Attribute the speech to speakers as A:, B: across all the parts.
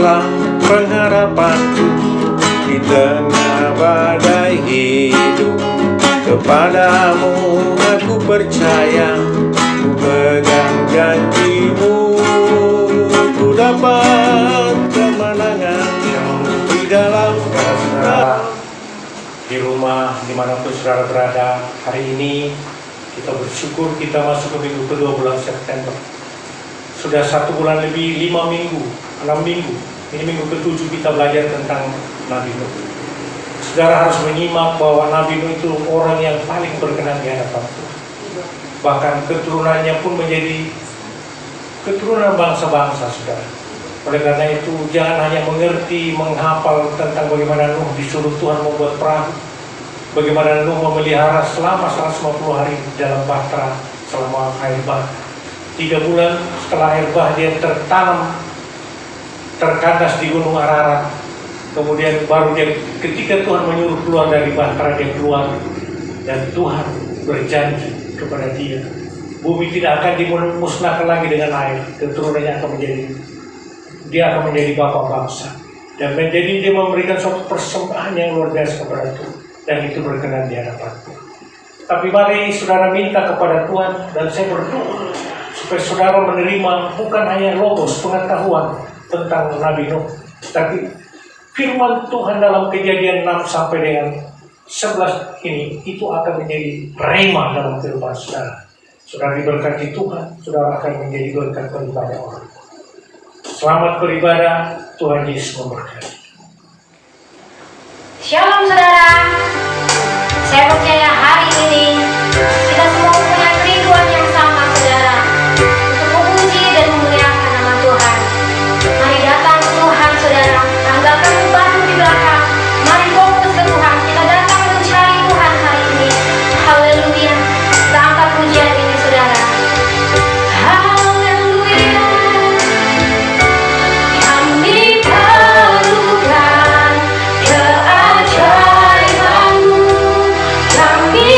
A: Engkaulah pengharapanku di tengah badai hidup. Kepadamu aku percaya, ku pegang janjimu. Ku dapat kemenangan di dalam kasih. Di rumah dimanapun saudara berada, hari ini kita bersyukur kita masuk ke minggu kedua bulan September. Sudah 1 bulan lebih, 5 minggu, 6 minggu. Ini minggu ke-7 kita belajar tentang Nabi Nuh. Saudara harus menyimak bahwa Nabi Nuh itu orang yang paling berkenan di hadapan Tuhan. Bahkan keturunannya pun menjadi keturunan bangsa-bangsa, saudara. Oleh karena itu, jangan hanya mengerti, menghafal tentang bagaimana Nuh disuruh Tuhan membuat perahu, bagaimana Nuh memelihara selama 150 hari dalam bahtera selama air bah. 3 bulan setelah air bah dia tertanam, terkandas di gunung Ararat. Kemudian baru dia, ketika Tuhan menyuruh keluar dari bahtera, dia keluar. Dan Tuhan berjanji kepada dia, bumi tidak akan dimusnahkan lagi dengan air. Keturunannya akan menjadi, dia akan menjadi bapa bangsa. Dan menjadi dia memberikan suatu persembahan yang luar biasa kepada Tuhan. Dan itu berkenan di hadapan Tuhan. Tapi mari saudara minta kepada Tuhan, dan saya berdoa supaya saudara menerima bukan hanya logos pengetahuan tentang Nabi Nuh, tapi firman Tuhan dalam Kejadian 6 sampai dengan 11 ini, itu akan menjadi rema dalam kehidupan saudara. Saudara diberkati Tuhan, saudara akan menjadi berkat bagi banyak orang. Selamat beribadah, Tuhan Yesus memberkati.
B: Shalom saudara, saya percaya hari ini kita semua punya kerinduan yang sama saudara, untuk memuji dan memuliakan nama Tuhan. Mari datang ke Tuhan saudara, tanggalkan beban di belakang. Mari fokus ke Tuhan, kita datang mencari Tuhan hari ini. Haleluya, kita angkat pujian ini saudara. Haleluya, kami perlukan keajaibanmu, kami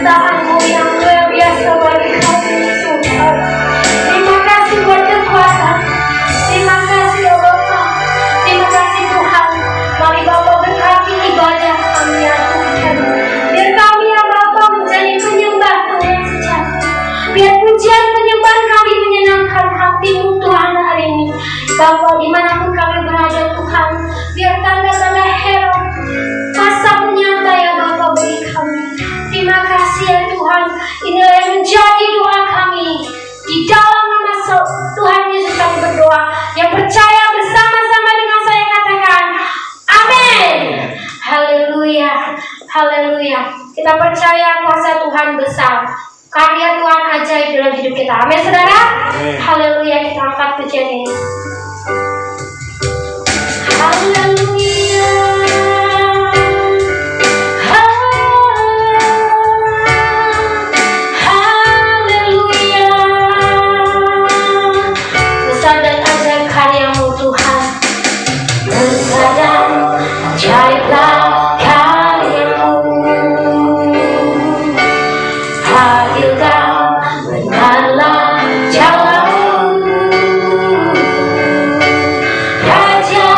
B: penyertaan-Mu yang luar biasa bagi kami Tuhan. Terima kasih buat kekuatan. Terima kasih ya Bapa. Terima kasih Tuhan. Mari Bapa berkati ibadah kami ya Tuhan. Biar kami ya Bapa menjadi penyembah Tuhan sejati. Biar pujian penyembahan kami menyenangkan hati-Mu Tuhan hari ini. Bapa, dimanapun kami berada Tuhan, biar tanda-tanda heran masa menyata ya Bapa bagi kami. Terima kasih ya Tuhan. Inilah yang menjadi doa kami. Di dalam nama Tuhan Yesus kami berdoa. Yang percaya bersama-sama dengan saya katakan amin. Haleluya. Haleluya. Kita percaya kuasa Tuhan besar. Karya Tuhan ajaib dalam hidup kita. Amin saudara. Haleluya. Kita angkat pujian ini. Haleluya. Haleluya. Besar dan ajaib karya-Mu Tuhan. Besar dan ajaiblah karya-Mu. Hadirkan benarlah jalan-Mu. Raja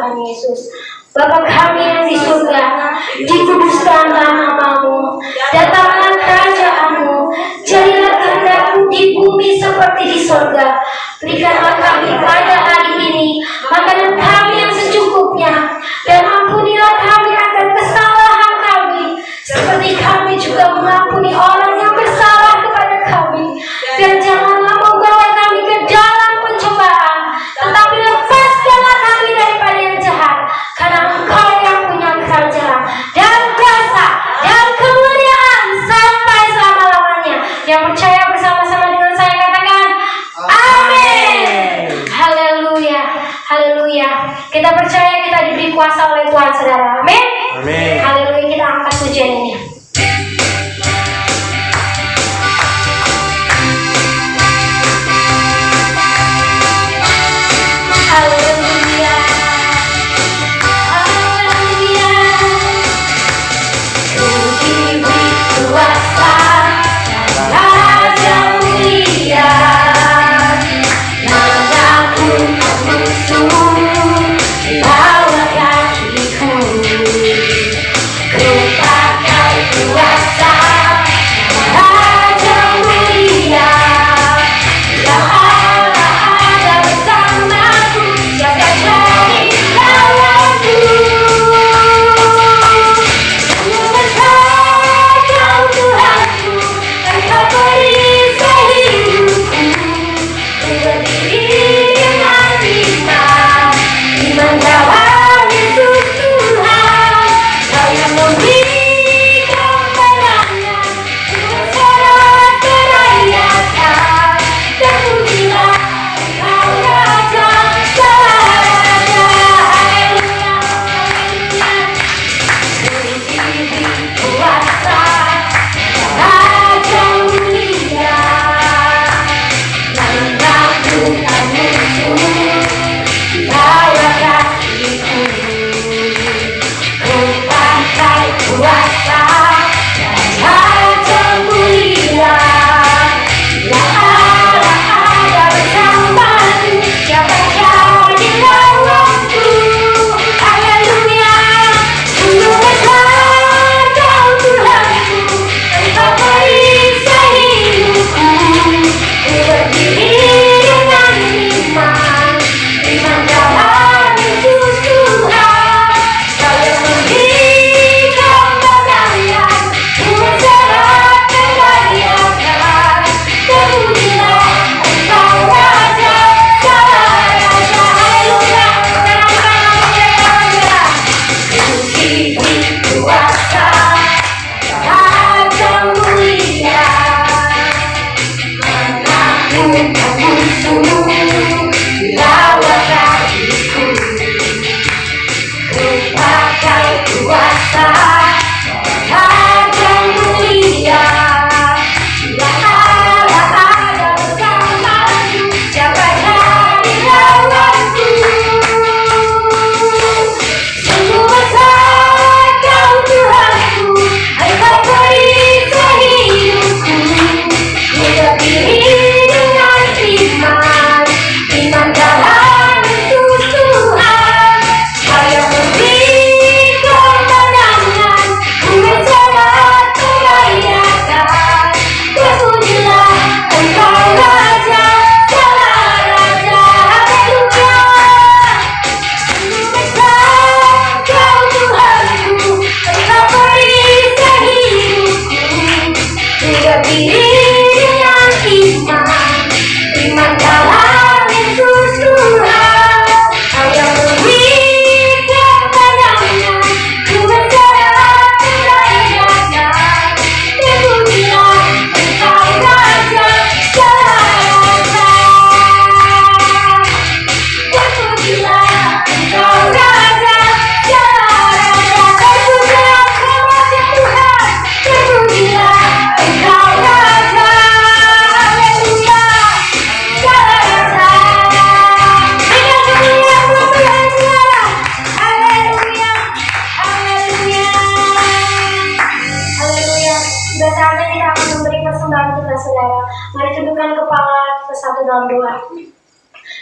B: Tuhan Yesus. Bapa kami yang di surga, dikuduskanlah namamu, datanglah kerajaanmu, jadilah kehendakmu di bumi seperti di surga. Berikanlah kami pada hari ini makanan kami yang secukupnya, dan ampunilah kami akan kesalahan kami, seperti kami juga mengampuni orang yang bersalah kepada kami. Dan janganlah membawa kami ke dalam pencobaan, tetapi lepaskanlah kami daripada yang jahat, karena Engkau yang punya kerajaan dan kuasa dan kemuliaan sampai selama-lamanya. Yang percaya bersama-sama dengan saya katakan amin. Haleluya, haleluya. Kita percaya kita diberi kuasa oleh Tuhan, saudara. Amin.
A: Amin.
B: Haleluya. Kita angkat pujian ini. Haleluya, haleluya. Ku diberi kuasa dan raja mulia, menaklukkan musuh di bawah kakiku. Ku pakai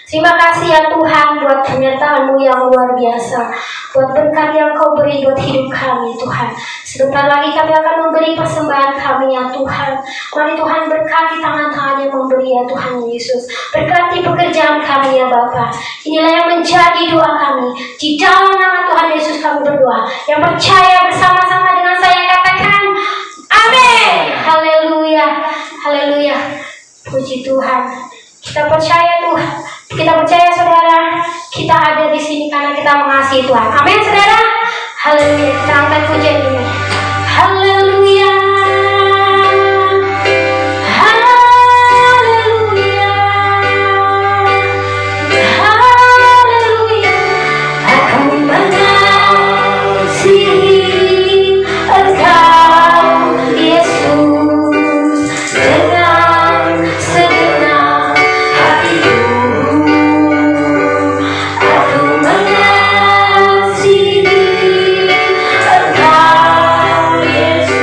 B: Terima kasih ya Tuhan buat penyertaan-Mu yang luar biasa, buat berkat yang Kau beri buat hidup kami Tuhan. Sebentar lagi kami akan memberi persembahan kami ya Tuhan. Mari Tuhan berkati tangan-tangan yang memberi ya Tuhan Yesus. Berkati pekerjaan kami ya Bapa. Inilah yang menjadi doa kami. Di dalam nama Tuhan Yesus kami berdoa. Yang percaya bersama-sama dengan saya katakan amin. Haleluya. Haleluya. Puji Tuhan. Kita percaya Tuhan. Kita percaya saudara, kita ada di sini karena kita mengasihi Tuhan. Amin saudara. Haleluya. Kita angkat pujian ini. Haleluya. Haleluya. Haleluya. Aku mengasihi Engkau Yesus dengan segenap hatiku. Aku mengasihi Engkau Yesus.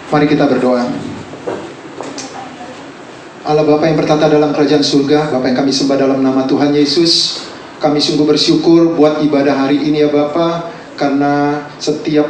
C: Mari kita berdoa. Allah Bapa yang bertata dalam kerajaan surga, Bapa yang kami sembah dalam nama Tuhan Yesus, kami sungguh bersyukur buat ibadah hari ini ya Bapa, karena setiap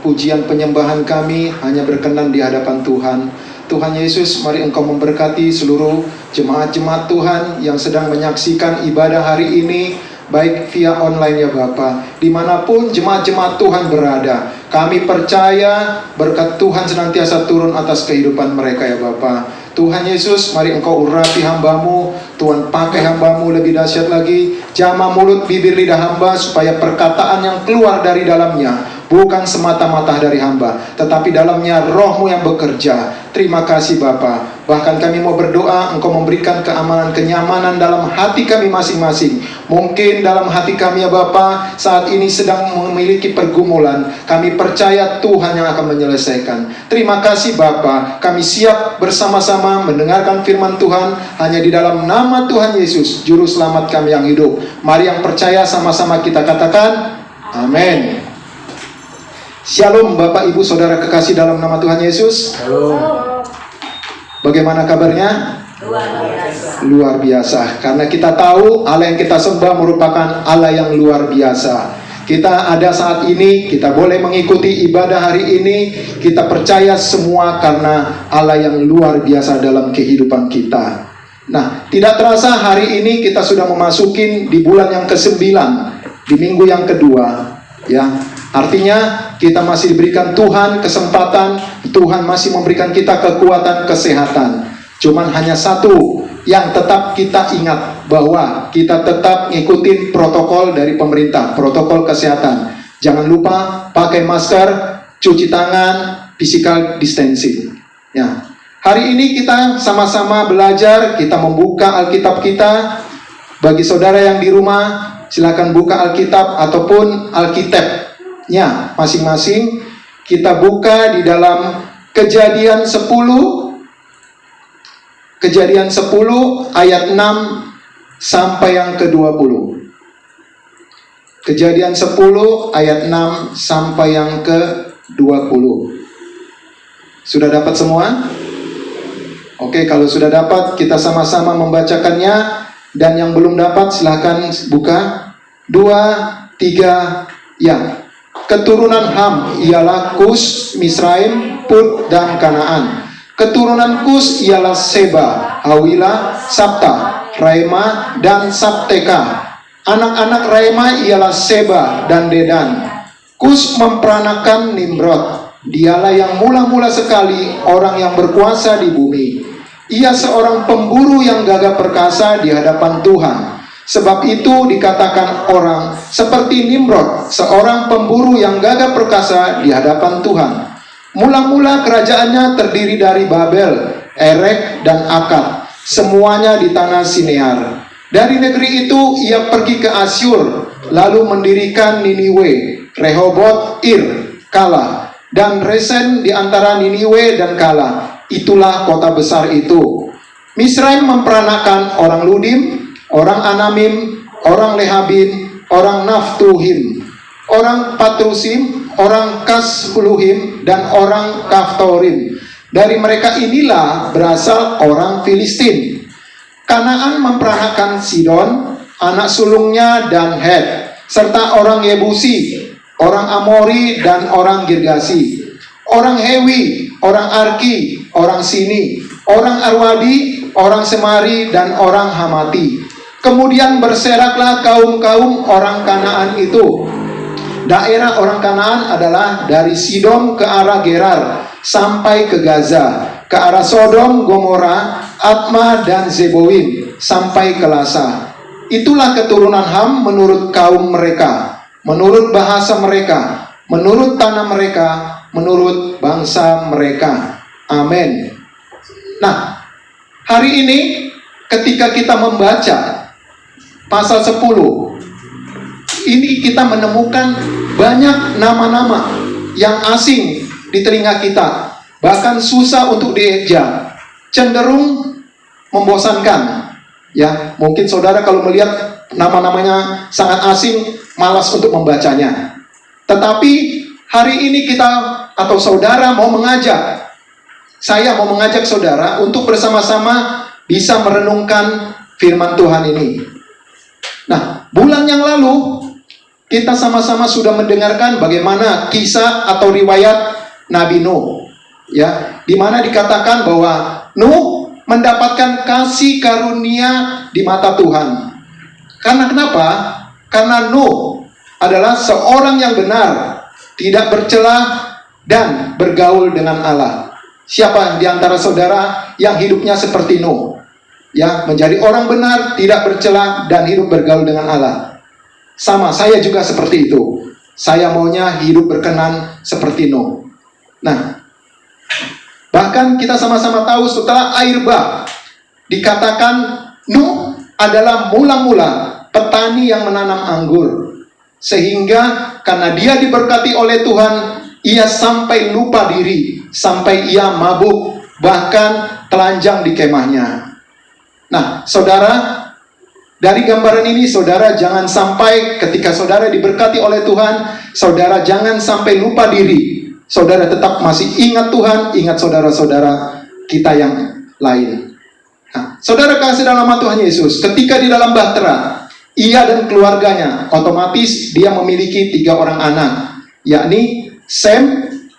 C: pujian penyembahan kami hanya berkenan di hadapan Tuhan. Tuhan Yesus, mari Engkau memberkati seluruh jemaat-jemaat Tuhan yang sedang menyaksikan ibadah hari ini, baik via online ya Bapa. Dimanapun jemaat-jemaat Tuhan berada, kami percaya berkat Tuhan senantiasa turun atas kehidupan mereka ya Bapa. Tuhan Yesus, mari Engkau urapi hamba-Mu. Tuhan, pakai hamba-Mu lebih dahsyat lagi. Jamah mulut bibir lidah hamba, supaya perkataan yang keluar dari dalamnya bukan semata-mata dari hamba, tetapi dalamnya Roh-Mu yang bekerja. Terima kasih Bapa. Bahkan kami mau berdoa, Engkau memberikan keamanan, kenyamanan dalam hati kami masing-masing. Mungkin dalam hati kami ya Bapa, saat ini sedang memiliki pergumulan. Kami percaya Tuhan yang akan menyelesaikan. Terima kasih Bapa. Kami siap bersama-sama mendengarkan firman Tuhan hanya di dalam nama Tuhan Yesus, Juru Selamat kami yang hidup. Mari yang percaya sama-sama kita katakan, amin. Shalom Bapak Ibu Saudara kekasih dalam nama Tuhan Yesus.
A: Halo.
C: Bagaimana kabarnya?
B: Luar biasa.
C: Luar biasa. Karena kita tahu Allah yang kita sembah merupakan Allah yang luar biasa. Kita ada saat ini, kita boleh mengikuti ibadah hari ini. Kita percaya semua karena Allah yang luar biasa dalam kehidupan kita. Nah, tidak terasa hari ini kita sudah memasuki di bulan yang ke-9, di minggu yang kedua, ya. Artinya kita masih diberikan Tuhan kesempatan, Tuhan masih memberikan kita kekuatan, kesehatan. Cuman hanya satu yang tetap kita ingat, bahwa kita tetap ngikutin protokol dari pemerintah, protokol kesehatan. Jangan lupa pakai masker, cuci tangan, physical distancing. Ya. Hari ini kita sama-sama belajar, kita membuka Alkitab kita. Bagi saudara yang di rumah, silakan buka Alkitab ataupun Alkitabnya masing-masing. Kita buka di dalam Kejadian 10 ayat 6 sampai yang ke-20. Kejadian 10 ayat 6 sampai yang ke-20. Sudah dapat semua? Oke, kalau sudah dapat kita sama-sama membacakannya. Dan yang belum dapat silahkan buka. 2, 3, ya. Keturunan Ham ialah Kus, Misraim, Put, dan Kanaan. Keturunan Kus ialah Seba, Hawila, Sabta, Raima, dan Sabteka. Anak-anak Raima ialah Seba dan Dedan. Kus memperanakan Nimrod. Dialah yang mula-mula sekali orang yang berkuasa di bumi. Ia seorang pemburu yang gagah perkasa di hadapan Tuhan. Sebab itu dikatakan orang seperti Nimrod, seorang pemburu yang gagah perkasa di hadapan Tuhan. Mula-mula kerajaannya terdiri dari Babel, Erek, dan Akkad, semuanya di tanah Sinear. Dari negeri itu ia pergi ke Asyur, lalu mendirikan Niniwe, Rehoboth, Ir, Kala, dan Resen di antara Niniwe dan Kala. Itulah kota besar itu. Misraim memperanakan orang Ludim, orang Anamim, orang Lehabim, orang Naftuhim, orang Patrusim, orang Kasluhim, dan orang Kaftorim. Dari mereka inilah berasal orang Filistin. Kanaan memperanakan Sidon, anak sulungnya, dan Het, serta orang Yebusi, orang Amori, dan orang Girgasi, orang Hewi, orang Arki, orang Sini, orang Arwadi, orang Semari, dan orang Hamati. Kemudian berseraklah kaum-kaum orang Kanaan itu. Daerah orang Kanaan adalah dari Sidom ke arah Gerar sampai ke Gaza, ke arah Sodom, Gomora, Atma, dan Zeboim sampai ke Lasa. Itulah keturunan Ham menurut kaum mereka, menurut bahasa mereka, menurut tanah mereka, menurut bangsa mereka. Amin. Nah, hari ini ketika kita membaca pasal 10, ini kita menemukan banyak nama-nama yang asing di telinga kita, bahkan susah untuk dieja, cenderung membosankan. Ya, mungkin saudara kalau melihat nama-namanya sangat asing, malas untuk membacanya. Tetapi hari ini kita atau saudara mau mengajak saya mau mengajak saudara untuk bersama-sama bisa merenungkan firman Tuhan ini. Nah, bulan yang lalu kita sama-sama sudah mendengarkan bagaimana kisah atau riwayat Nabi Nuh, ya, di mana dikatakan bahwa Nuh mendapatkan kasih karunia di mata Tuhan. Karena kenapa? Karena Nuh adalah seorang yang benar, tidak bercela dan bergaul dengan Allah. Siapa di antara saudara yang hidupnya seperti Nuh? Ya, menjadi orang benar, tidak bercela dan hidup bergaul dengan Allah. Sama, saya juga seperti itu. Saya maunya hidup berkenan seperti Nuh. Nah, bahkan kita sama-sama tahu setelah air bah, dikatakan Nuh adalah mula-mula petani yang menanam anggur. Sehingga karena dia diberkati oleh Tuhan, ia sampai lupa diri, sampai ia mabuk, bahkan telanjang di kemahnya. Nah, saudara, dari gambaran ini saudara jangan sampai ketika saudara diberkati oleh Tuhan, saudara jangan sampai lupa diri. Saudara tetap masih ingat Tuhan, ingat saudara-saudara kita yang lain. Nah, saudara kasih dalam nama Tuhan Yesus, ketika di dalam bahtera, ia dan keluarganya, otomatis dia memiliki 3 orang anak, yakni Sem,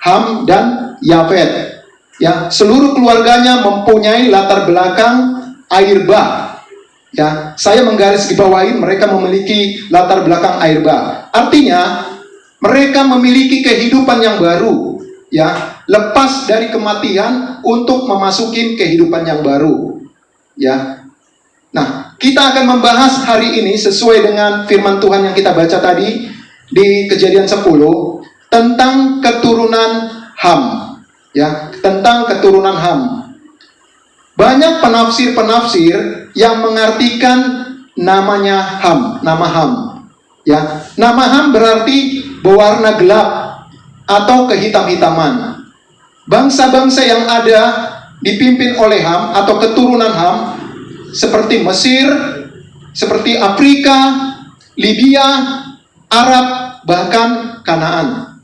C: Ham, dan Yafet. Ya, seluruh keluarganya mempunyai latar belakang air bah. Ya, saya menggarisbawahi mereka memiliki latar belakang air bah. Artinya mereka memiliki kehidupan yang baru, ya, lepas dari kematian untuk memasuki kehidupan yang baru, ya. Nah, kita akan membahas hari ini sesuai dengan firman Tuhan yang kita baca tadi di Kejadian 10 tentang keturunan Ham, ya, tentang keturunan Ham. Banyak penafsir-penafsir yang mengartikan namanya Ham, nama Ham. Ya, nama Ham berarti berwarna gelap atau kehitam-hitaman. Bangsa-bangsa yang ada dipimpin oleh Ham atau keturunan Ham seperti Mesir, seperti Afrika, Libya, Arab, bahkan Kanaan.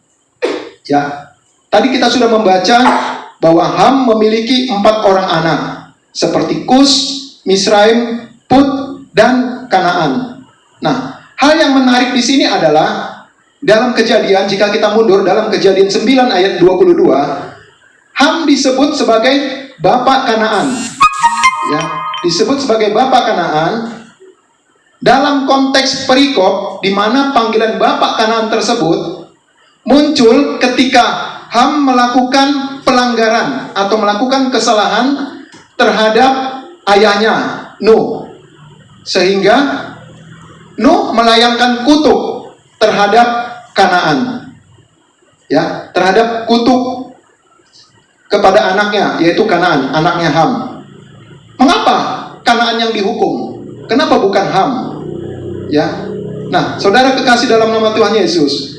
C: Ya, tadi kita sudah membaca bahwa Ham memiliki 4 orang anak, seperti Kus, Misraim, Put, dan Kanaan. Nah, hal yang menarik di sini adalah dalam Kejadian, jika kita mundur dalam Kejadian 9 ayat 22, Ham disebut sebagai bapak Kanaan. Ya, disebut sebagai bapak Kanaan dalam konteks perikop di mana panggilan bapak Kanaan tersebut muncul ketika Ham melakukan pelanggaran atau melakukan kesalahan terhadap ayahnya Nuh, sehingga Nuh melayangkan kutuk terhadap Kanaan, ya, terhadap kutuk kepada anaknya, yaitu Kanaan, anaknya Ham. Mengapa Kanaan yang dihukum? Kenapa bukan Ham? Ya, nah, saudara kekasih dalam nama Tuhan Yesus,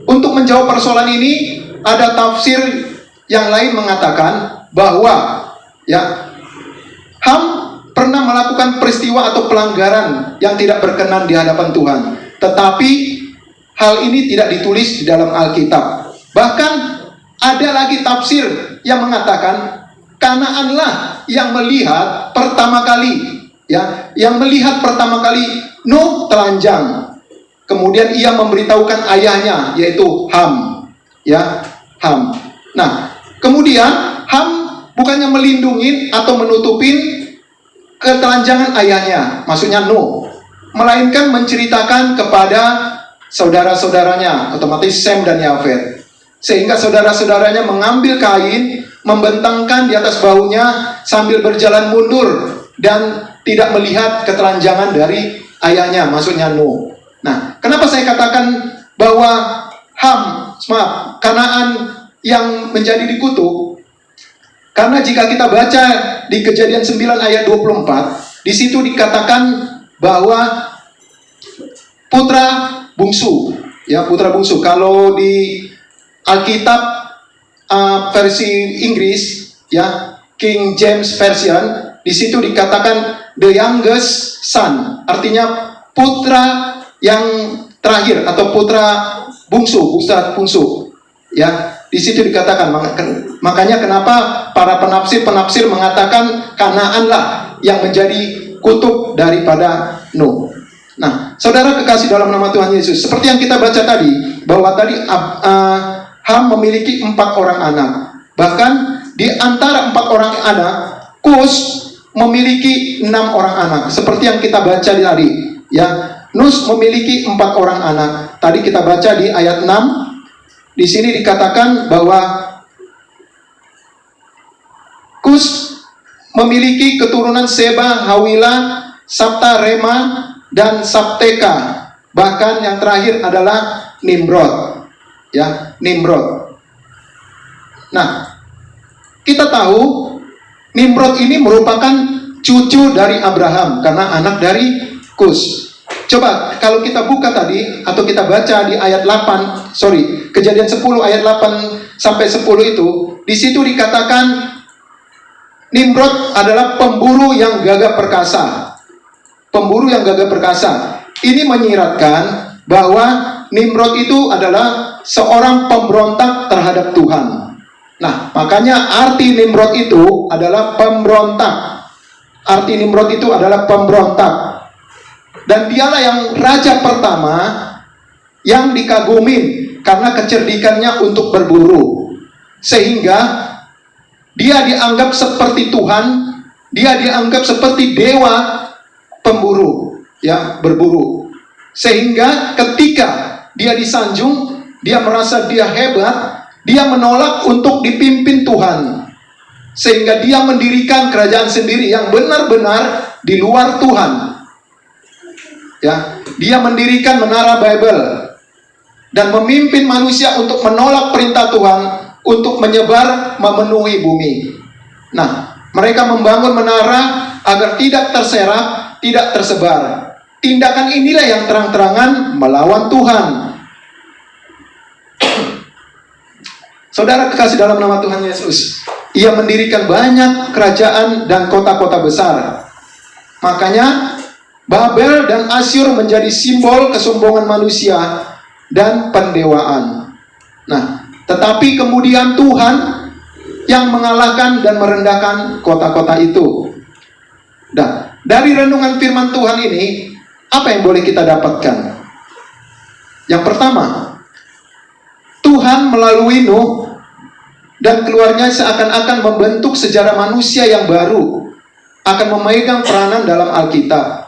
C: untuk menjawab persoalan ini ada tafsir yang lain mengatakan bahwa, ya, Ham pernah melakukan peristiwa atau pelanggaran yang tidak berkenan di hadapan Tuhan, tetapi hal ini tidak ditulis di dalam Alkitab. Bahkan ada lagi tafsir yang mengatakan Kanaanlah yang melihat pertama kali, ya, yang melihat pertama kali Nuh telanjang. Kemudian ia memberitahukan ayahnya, yaitu Ham, ya, Ham. Nah, kemudian Ham bukannya melindungi atau menutupin ketelanjangan ayahnya, maksudnya Nuh, melainkan menceritakan kepada saudara-saudaranya, otomatis Sem dan Yafet. Sehingga saudara-saudaranya mengambil kain, membentangkan di atas bahunya sambil berjalan mundur dan tidak melihat ketelanjangan dari ayahnya, maksudnya Nuh. Nah, kenapa saya katakan bahwa Kanaan yang menjadi dikutuk? Karena jika kita baca di Kejadian 9 ayat 24, di situ dikatakan bahwa putra bungsu, ya, putra bungsu. Kalau di Alkitab versi Inggris, ya, King James Version, di situ dikatakan the youngest son, artinya putra yang terakhir atau putra bungsu, ya. di situ dikatakan, makanya kenapa para penafsir mengatakan Kanaanlah yang menjadi kutub daripada Nuh. Nah, saudara kekasih dalam nama Tuhan Yesus, seperti yang kita baca tadi, bahwa tadi Ham memiliki 4 orang anak. Bahkan di antara 4 orang anak, Kus memiliki 6 orang anak. Seperti yang kita baca tadi, ya. Nus memiliki 4 orang anak. Tadi kita baca di ayat 6. Di sini dikatakan bahwa Kus memiliki keturunan Seba, Hawila, Sabta, Rema, dan Sabteka. Bahkan yang terakhir adalah Nimrod. Ya, Nimrod. Nah, kita tahu Nimrod ini merupakan cucu dari Abraham karena anak dari Kus. Coba kalau kita buka tadi atau kita baca di ayat 8, Kejadian 10 ayat 8 sampai 10 itu, di situ dikatakan Nimrod adalah pemburu yang gagah perkasa. Pemburu yang gagah perkasa. Ini menyiratkan bahwa Nimrod itu adalah seorang pemberontak terhadap Tuhan. Nah, makanya arti Nimrod itu adalah pemberontak. Arti Nimrod itu adalah pemberontak. Dan dialah yang raja pertama yang dikagumin karena kecerdikannya untuk berburu. Sehingga dia dianggap seperti Tuhan, dia dianggap seperti dewa pemburu, ya, berburu. Sehingga ketika dia disanjung, dia merasa dia hebat, dia menolak untuk dipimpin Tuhan. Sehingga dia mendirikan kerajaan sendiri yang benar-benar di luar Tuhan. Ya, dia mendirikan menara Babel dan memimpin manusia untuk menolak perintah Tuhan untuk menyebar memenuhi bumi. Nah, mereka membangun menara agar tidak terserak, tidak tersebar. Tindakan inilah yang terang-terangan melawan Tuhan. Saudara kekasih dalam nama Tuhan Yesus, ia mendirikan banyak kerajaan dan kota-kota besar. Makanya Babel dan Asyur menjadi simbol kesombongan manusia dan pendewaan. Nah, tetapi kemudian Tuhan yang mengalahkan dan merendahkan kota-kota itu. Nah, dari renungan firman Tuhan ini, apa yang boleh kita dapatkan? Yang pertama, Tuhan melalui Nuh dan keluarganya seakan-akan membentuk sejarah manusia yang baru, akan memegang peranan dalam Alkitab.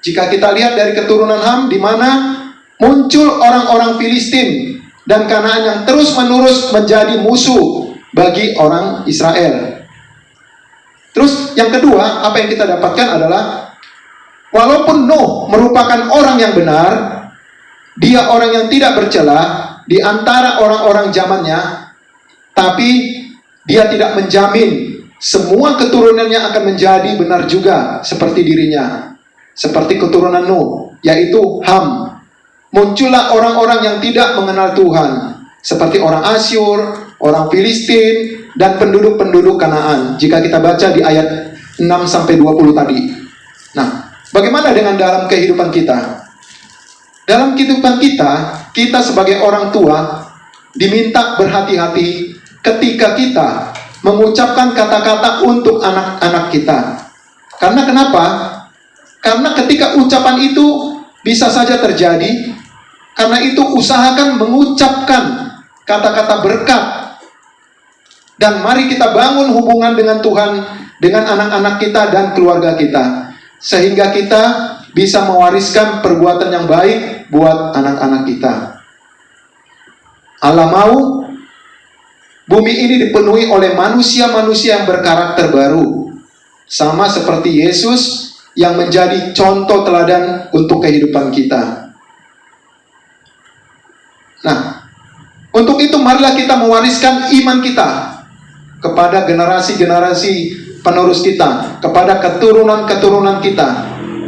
C: Jika kita lihat dari keturunan Ham, di mana muncul orang-orang Filistin dan Kanaan yang terus-menerus menjadi musuh bagi orang Israel. Terus yang kedua, apa yang kita dapatkan adalah walaupun Nuh merupakan orang yang benar, dia orang yang tidak bercela di antara orang-orang zamannya, tapi dia tidak menjamin semua keturunannya akan menjadi benar juga seperti dirinya. Seperti keturunan Nuh, yaitu Ham. Muncullah orang-orang yang tidak mengenal Tuhan, seperti orang Asyur, orang Filistin, dan penduduk-penduduk Kanaan. Jika kita baca di ayat 6-20 tadi. Nah, bagaimana dengan dalam kehidupan kita? Dalam kehidupan kita, kita sebagai orang tua diminta berhati-hati ketika kita mengucapkan kata-kata untuk anak-anak kita. Karena kenapa? Karena ketika ucapan itu bisa saja terjadi. Karena itu usahakan mengucapkan kata-kata berkat. Dan mari kita bangun hubungan dengan Tuhan, dengan anak-anak kita dan keluarga kita. Sehingga kita bisa mewariskan perbuatan yang baik buat anak-anak kita. Allah mau bumi ini dipenuhi oleh manusia-manusia yang berkarakter baru. Sama seperti Yesus yang menjadi contoh teladan untuk kehidupan kita. Nah, untuk itu marilah kita mewariskan iman kita kepada generasi-generasi penerus kita, kepada keturunan-keturunan kita.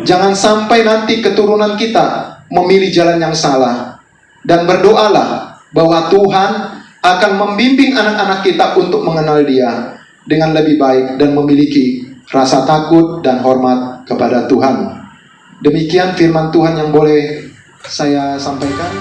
C: Jangan sampai nanti keturunan kita memilih jalan yang salah. Dan berdoalah bahwa Tuhan akan membimbing anak-anak kita untuk mengenal Dia dengan lebih baik dan memiliki rasa takut dan hormat kepada Tuhan. Demikian firman Tuhan yang boleh saya sampaikan.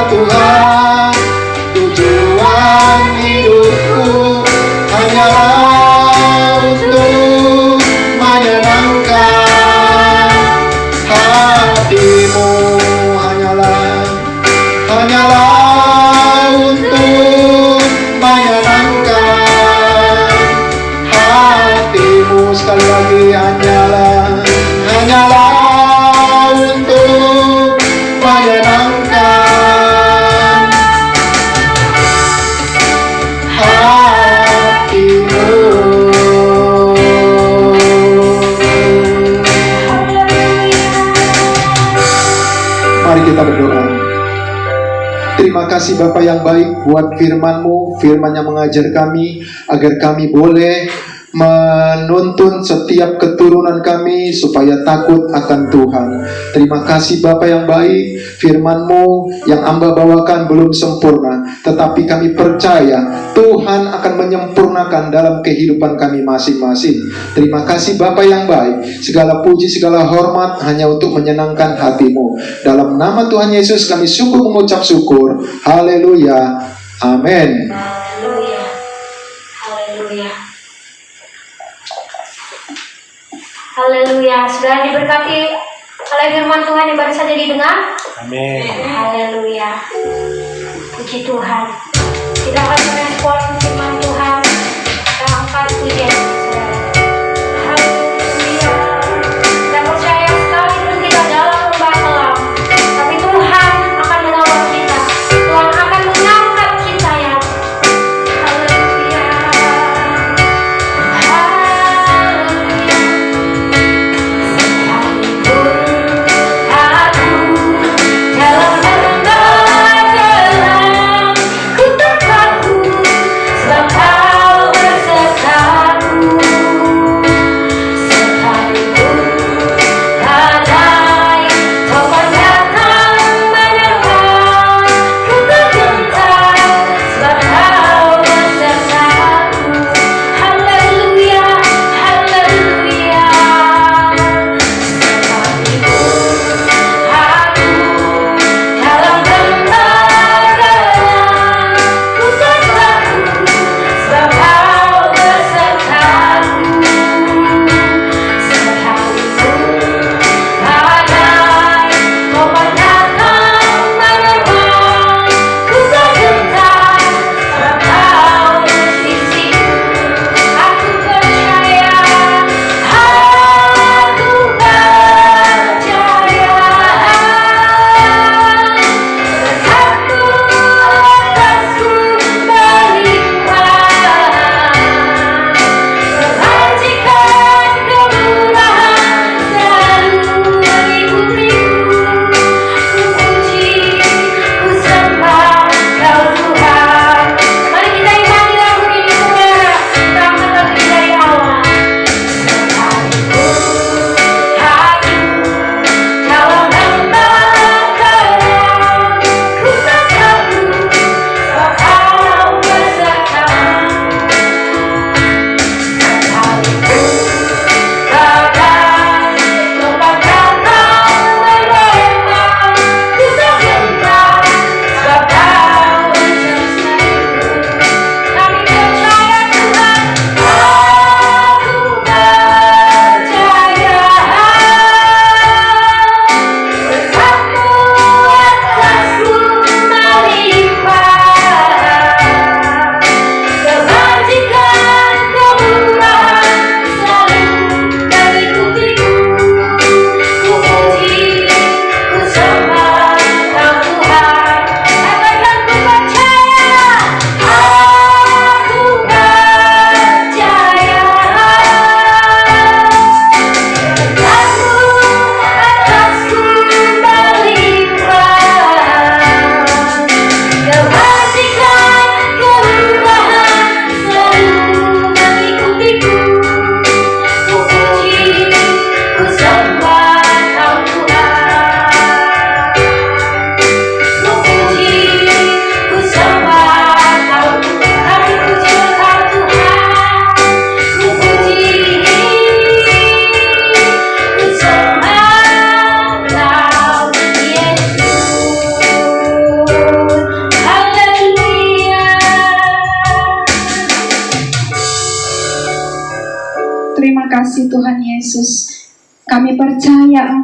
C: Tuhan, tujuan hidupku hanyalah untuk menyenangkan hatimu, hanyalah untuk menyenangkan hatimu. Sekali lagi, hanyalah untuk menyenangkan hatimu. Mari kita berdoa. Terima kasih Bapa yang baik buat firman-Mu, firman yang mengajar kami agar kami boleh menuntun setiap keturunan kami supaya takut akan Tuhan. Terima kasih Bapa yang baik, firman-Mu yang Amba bawakan belum sempurna, tetapi kami percaya Tuhan akan menyempurnakan dalam kehidupan kami masing-masing. Terima kasih Bapa yang baik, segala puji, segala hormat hanya untuk menyenangkan hati-Mu. Dalam nama Tuhan Yesus kami sungguh mengucap syukur. Haleluya. Amin.
B: Haleluya. Haleluya. Haleluya. Sudah diberkati oleh firman Tuhan yang baru saja didengar.
A: Amin.
B: Haleluya. Puji Tuhan. Kita akan merespon firman Tuhan. Kita angkat pujian. Haleluya. Kita percaya sekalipun kita dalam lembah kelam, tapi Tuhan akan mengawal kita. Tuhan akan mengangkat kita ya. Haleluya. Haleluya. Ku tak takut sebab Kau bersertaku.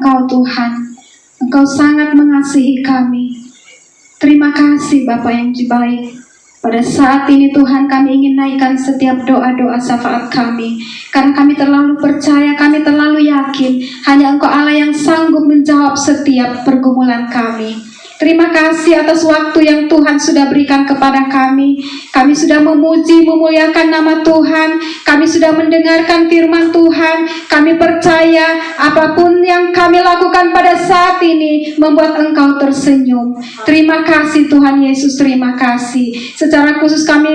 D: Engkau Tuhan. Engkau sangat mengasihi kami. Terima kasih Bapa yang baik. Pada saat ini Tuhan, kami ingin naikkan setiap doa-doa syafaat kami. Karena kami terlalu percaya, kami terlalu yakin hanya Engkau Allah yang sanggup menjawab setiap pergumulan kami. Terima kasih atas waktu yang Tuhan sudah berikan kepada kami. Kami sudah memuji, memuliakan nama Tuhan. Kami sudah mendengarkan firman Tuhan. Kami percaya apapun yang kami lakukan pada saat ini membuat Engkau tersenyum. Terima kasih Tuhan Yesus, terima kasih. Secara khusus kami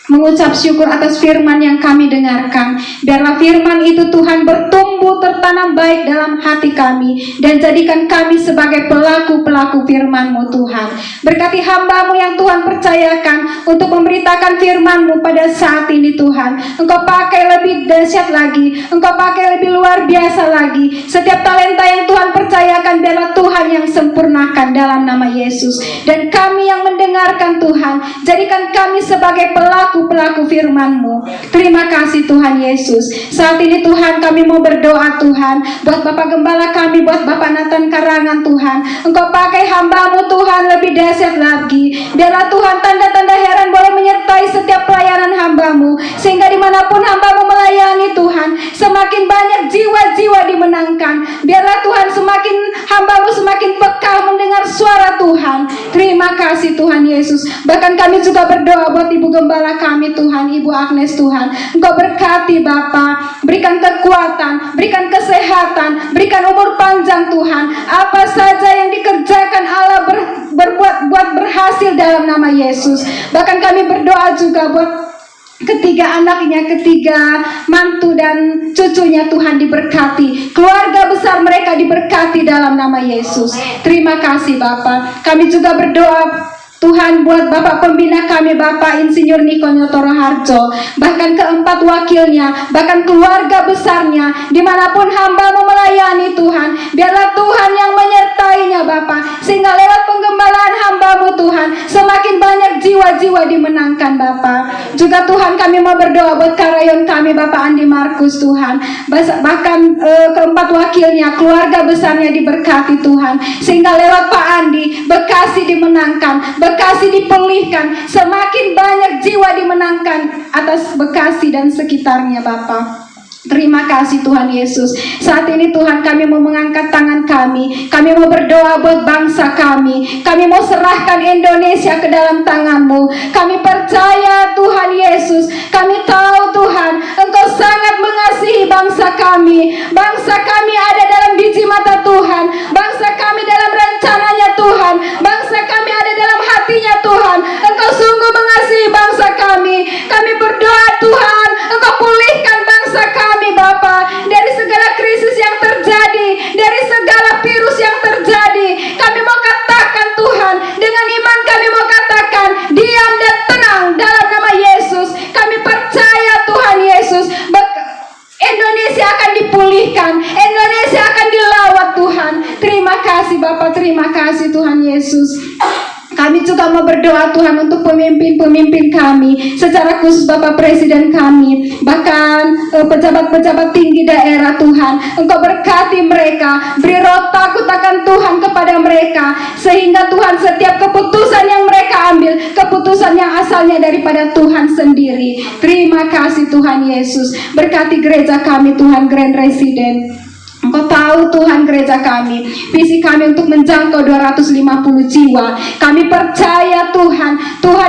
D: mengucap syukur atas firman yang kami dengarkan. Biarlah firman itu Tuhan bertumbuh tertanam baik dalam hati kami, dan jadikan kami sebagai pelaku-pelaku firman-Mu Tuhan. Berkati hamba-Mu yang Tuhan percayakan untuk memberitakan firman-Mu pada saat ini Tuhan. Engkau pakai lebih dahsyat lagi, Engkau pakai lebih luar biasa lagi. Setiap talenta yang Tuhan percayakan biarlah Tuhan yang sempurnakan dalam nama Yesus. Dan kami yang mendengarkan Tuhan, jadikan kami sebagai pelaku firman-Mu. Terima kasih Tuhan Yesus. Saat ini Tuhan kami mau berdoa Tuhan, buat Bapak Gembala kami, buat Bapak Nathan Karangan Tuhan. Engkau pakai hamba-Mu Tuhan lebih dahsyat lagi. Biarlah Tuhan tanda-tanda heran boleh menyertai setiap pelayanan hamba-Mu, sehingga dimanapun hamba-Mu melayani Tuhan, semakin banyak jiwa-jiwa dimenangkan. Biarlah Tuhan semakin hamba-Mu semakin peka mendengar suara Tuhan. Terima kasih Tuhan Yesus. Bahkan kami juga berdoa buat Ibu Gembala kami Tuhan, Ibu Agnes Tuhan. Engkau berkati Bapa, berikan kekuatan, berikan kesehatan, berikan umur panjang Tuhan. Apa saja yang dikerjakan Allah buat berhasil dalam nama Yesus. Bahkan kami berdoa juga buat ketiga anaknya, ketiga mantu dan cucunya Tuhan diberkati. Keluarga besar mereka diberkati dalam nama Yesus. Terima kasih Bapa. Kami juga berdoa Tuhan buat Bapak Pembina kami, Bapak Insinyur Niko Nyotoro Harjo, bahkan keempat wakilnya, bahkan keluarga besarnya, dimanapun hamba-Mu melayani Tuhan. Biarlah Tuhan yang menyertainya Bapak, sehingga lewat penggembalaan hamba-Mu Tuhan, semakin banyak jiwa-jiwa dimenangkan Bapak. Juga Tuhan kami mau berdoa buat karayon kami, Bapak Andi Markus Tuhan, bahkan keempat wakilnya, keluarga besarnya diberkati Tuhan, sehingga lewat Pak Andi, Bekasi dimenangkan, Bekasi dipulihkan, semakin banyak jiwa dimenangkan atas Bekasi dan sekitarnya Bapak. Terima kasih Tuhan Yesus. Saat ini Tuhan kami mau mengangkat tangan kami mau berdoa buat bangsa kami mau serahkan Indonesia ke dalam tangan-Mu. Kami percaya Tuhan Yesus, kami tahu Tuhan Engkau sangat mengasihi bangsa kami ada dalam biji mata Tuhan, bangsa kami dalam rencananya Tuhan, bangsa kami ada dalam hatinya Tuhan. Engkau sungguh mengasihi bangsa kami berdoa Tuhan, Engkau pulihkan bangsa kami Bapa, dari segala krisis yang terjadi, dari segala virus yang terjadi. Kami mau katakan Tuhan, dengan iman kami mau katakan diam dan tenang dalam nama Yesus. Kami percaya Tuhan Yesus, Indonesia akan dipulihkan, Indonesia akan dilawat Tuhan. Terima kasih Bapak, terima kasih Tuhan Yesus. Kami juga mau berdoa Tuhan untuk pemimpin-pemimpin kami, secara khusus Bapak Presiden kami, bahkan pejabat-pejabat tinggi daerah Tuhan. Engkau berkati mereka, beri roh takut akan Tuhan kepada mereka, sehingga Tuhan setiap keputusan yang mereka ambil, keputusan yang asalnya daripada Tuhan sendiri. Terima kasih Tuhan Yesus. Berkati gereja kami Tuhan, Grand Resident. Engkau tahu Tuhan gereja kami, visi kami untuk menjangkau 250 jiwa. Kami percaya Tuhan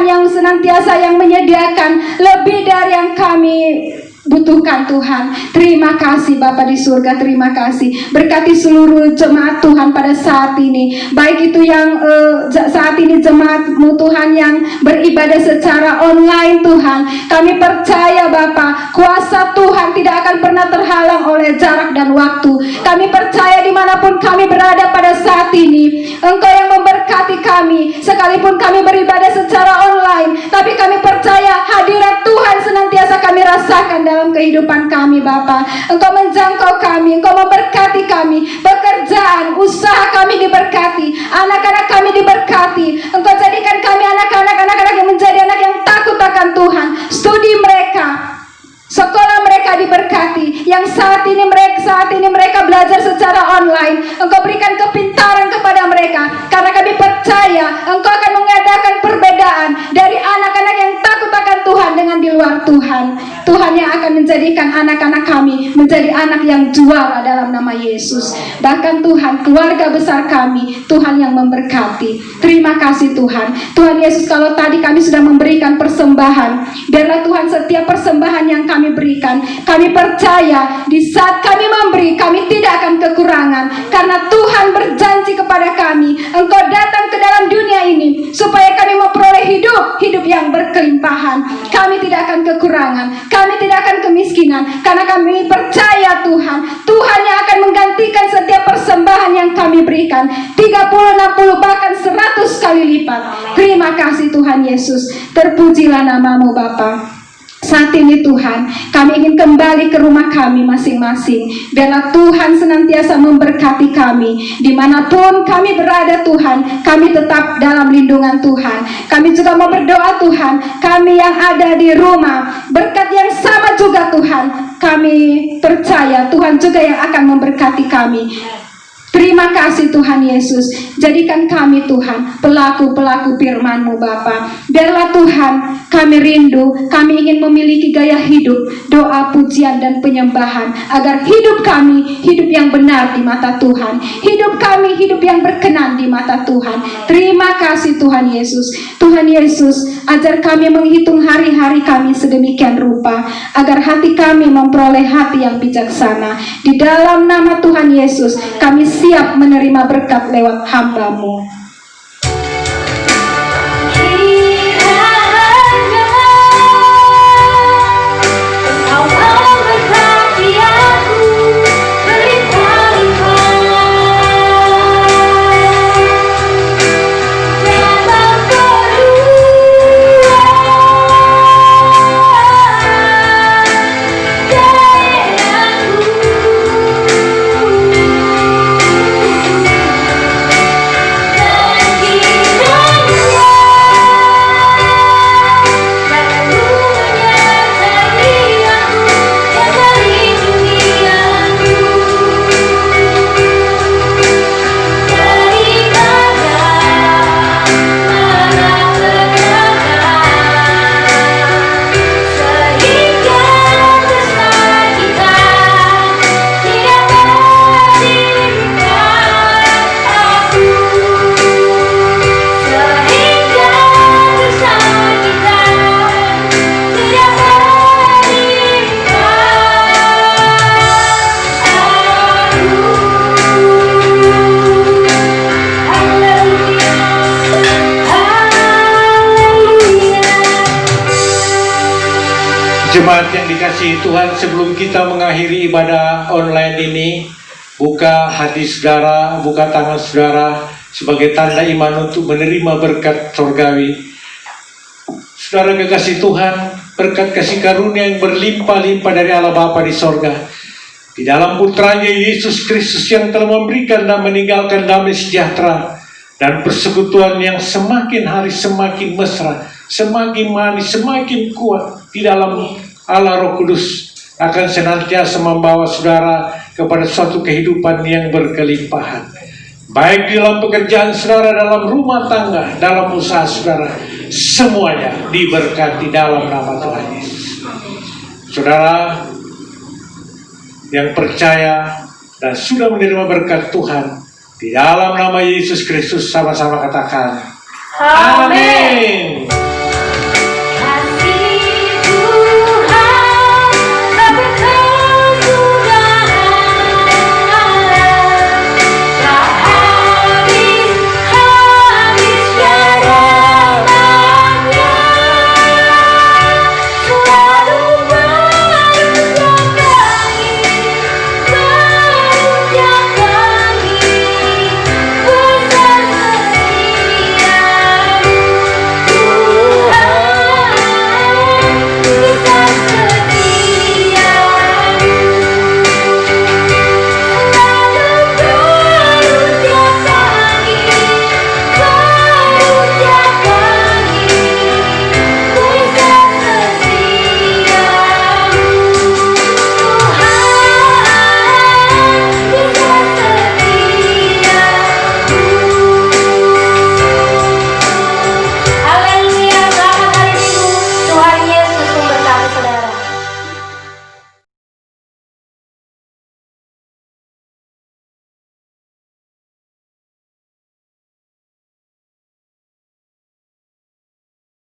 D: yang senantiasa yang menyediakan lebih dari yang kami butuhkan Tuhan. Terima kasih Bapa di surga, terima kasih. Berkati seluruh jemaat Tuhan pada saat ini, baik itu yang saat ini jemaat-Mu Tuhan yang beribadah secara online Tuhan. Kami percaya Bapa, kuasa Tuhan tidak akan pernah terhalang oleh jarak dan waktu. Kami percaya dimanapun kami berada pada saat ini, Engkau yang memberkati kami. Sekalipun kami beribadah secara online, tapi kami percaya hadirat Tuhan senantiasa kami rasakan dalam kehidupan kami Bapa. Engkau menjangkau kami, Engkau memberkati kami, pekerjaan, usaha kami diberkati, anak-anak kami diberkati. Engkau jadikan kami anak-anak yang menjadi anak yang takut akan Tuhan. Studi mereka, sekolah mereka mereka diberkati. Yang saat ini mereka belajar secara online, Engkau berikan kepintaran kepada mereka, karena kami percaya Engkau akan mengadakan perbedaan dari anak-anak yang takut akan Tuhan dengan di luar Tuhan. Tuhan yang akan menjadikan anak-anak kami menjadi anak yang juara dalam nama Yesus. Bahkan Tuhan, keluarga besar kami, Tuhan yang memberkati. Terima kasih Tuhan. Tuhan Yesus, kalau tadi kami sudah memberikan persembahan, biarlah Tuhan setiap persembahan yang kami berikan, kami percaya di saat kami memberi, kami tidak akan kekurangan, karena Tuhan berjanji kepada kami, Engkau datang ke dalam dunia ini supaya kami memperoleh hidup yang berkelimpahan. Kami tidak akan kekurangan, kami tidak akan kemiskinan, karena kami percaya Tuhan yang akan menggantikan setiap persembahan yang kami berikan 30, 60, bahkan 100 kali lipat. Terima kasih Tuhan Yesus. Terpujilah namamu Bapa. Saat ini Tuhan, kami ingin kembali ke rumah kami masing-masing. Biarlah Tuhan senantiasa memberkati kami. Dimanapun kami berada Tuhan, kami tetap dalam lindungan Tuhan. Kami juga mau berdoa Tuhan, kami yang ada di rumah, berkat yang sama juga Tuhan. Kami percaya Tuhan juga yang akan memberkati kami. Terima kasih Tuhan Yesus. Jadikan kami Tuhan pelaku-pelaku firman-Mu Bapa. Biarlah Tuhan kami rindu, kami ingin memiliki gaya hidup, doa, pujian dan penyembahan, agar hidup kami hidup yang benar di mata Tuhan. Hidup kami hidup yang berkenan di mata Tuhan. Terima kasih Tuhan Yesus. Tuhan Yesus, ajar kami menghitung hari-hari kami sedemikian rupa, agar hati kami memperoleh hati yang bijaksana. Di dalam nama Tuhan Yesus, kami siap menerima berkat lewat hamba-Mu.
A: Jemaat yang dikasihi Tuhan, sebelum kita mengakhiri ibadah online ini, buka hati saudara, buka tangan saudara sebagai tanda iman untuk menerima berkat surgawi. Saudara kekasih Tuhan, berkat kasih karunia yang berlimpah-limpah dari Allah Bapa di sorga, di dalam putranya Yesus Kristus yang telah memberikan dan meninggalkan damai sejahtera dan persekutuan yang semakin hari semakin mesra, semakin manis, semakin kuat di dalam Allah Roh Kudus, akan senantiasa membawa saudara kepada suatu kehidupan yang berkelimpahan. Baik di dalam pekerjaan saudara, dalam rumah tangga, dalam usaha saudara, semuanya diberkati dalam nama Tuhan Yesus. Saudara yang percaya dan sudah menerima berkat Tuhan, di dalam nama Yesus Kristus sama-sama katakan, Amin.